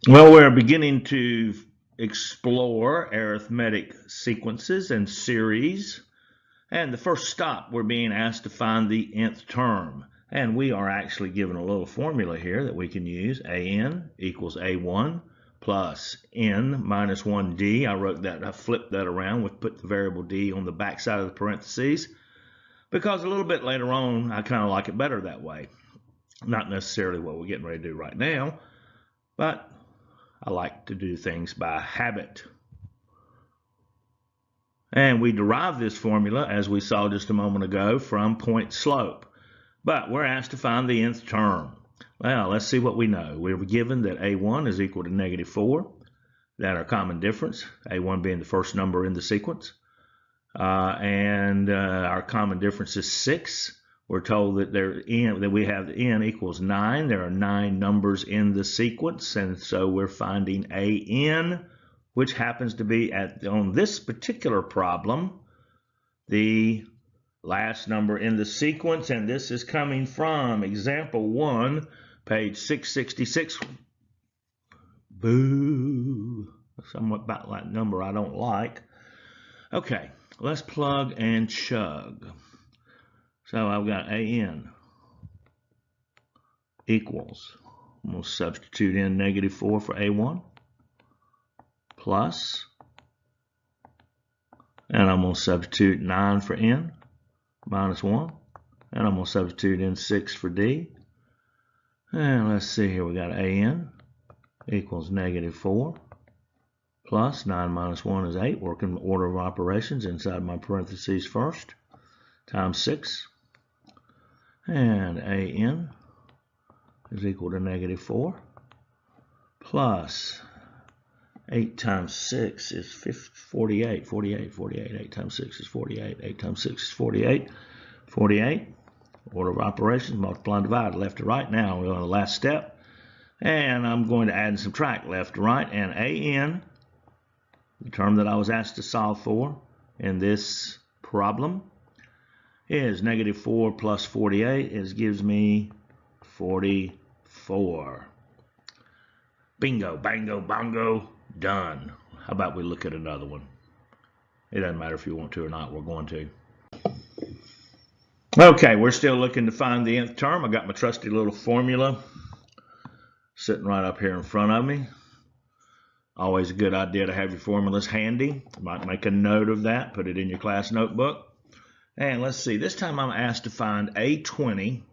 Well, we're beginning to explore arithmetic sequences and series. And the first stop, we're being asked to find the nth term. And we are actually given a little formula here that we can use. AN equals A1 plus N minus 1D. I flipped that around. We put the variable D on the back side of the parentheses because a little bit later on, I kind of like it better that way. Not necessarily what we're getting ready to do right now, but I like to do things by habit. And we derive this formula, as we saw just a moment ago, from point slope. But we're asked to find the nth term. Well, let's see what we know. We were given that A1 is equal to -4. That's our common difference, A1 being the first number in the sequence. Our common difference is 6. We're told that we have n equals 9. There are 9 numbers in the sequence, and so we're finding AN, which happens to be on this particular problem, the last number in the sequence, and this is coming from example 1, page 666. Boo! Somewhat about that number I don't like. Okay, let's plug and chug. So I've got AN equals, I'm going to substitute in -4 for A1, plus, and I'm going to substitute 9 for N, minus 1, and I'm going to substitute in 6 for D. And let's see here, we got AN equals -4, plus 9 minus 1 is 8, working order of operations inside my parentheses first, times 6. And AN is equal to -4 plus 8 times 6 is 48. 8 times 6 is 48. 8 times 6 is 48. 48. Order of operations, multiply and divide, left to right. Now we're on the last step. And I'm going to add and subtract left to right. And AN, the term that I was asked to solve for in this problem, is -4 plus 48. It gives me 44. Bingo, bango, bongo, done. How about we look at another one? It doesn't matter if you want to or not, we're going to. Okay, we're still looking to find the nth term. I got my trusty little formula sitting right up here in front of me. Always a good idea to have your formulas handy. You might make a note of that, put it in your class notebook. And let's see, this time I'm asked to find A20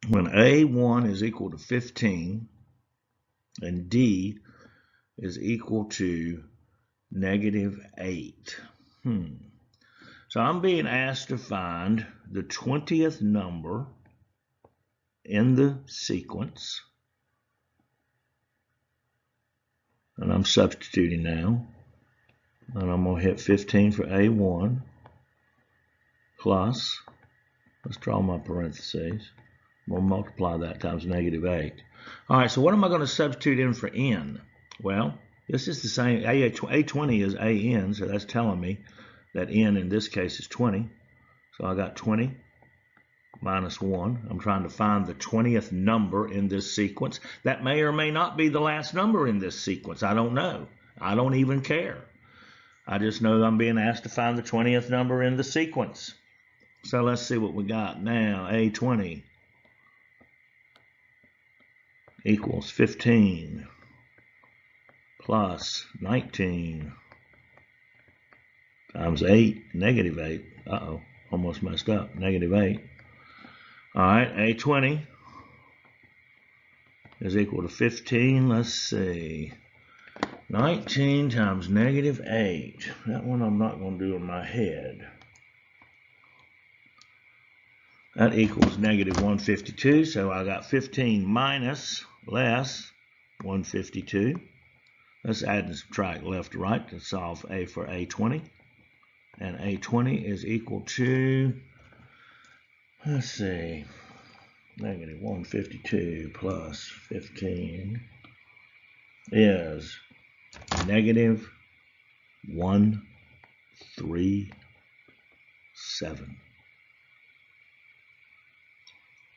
when A1 is equal to 15 and D is equal to -8. So I'm being asked to find the 20th number in the sequence. And I'm substituting now. And I'm going to hit 15 for A1 plus, let's draw my parentheses. I'm going to multiply that times -8. All right, so what am I going to substitute in for N? Well, this is the same. A20 is AN, so that's telling me that N in this case is 20. So I got 20 minus 1. I'm trying to find the 20th number in this sequence. That may or may not be the last number in this sequence. I don't know. I don't even care. I just know I'm being asked to find the 20th number in the sequence. So let's see what we got now. A20 equals 15 plus 19 times 8, -8. Uh-oh, almost messed up, -8. All right, A20 is equal to 15. Let's see. 19 times -8. That one I'm not going to do in my head. That equals -152. So I got 15 minus less 152. Let's add and subtract left to right to solve for A20. And A20 is equal to, let's see, -152 plus 15 is -137.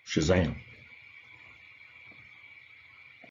Shazam.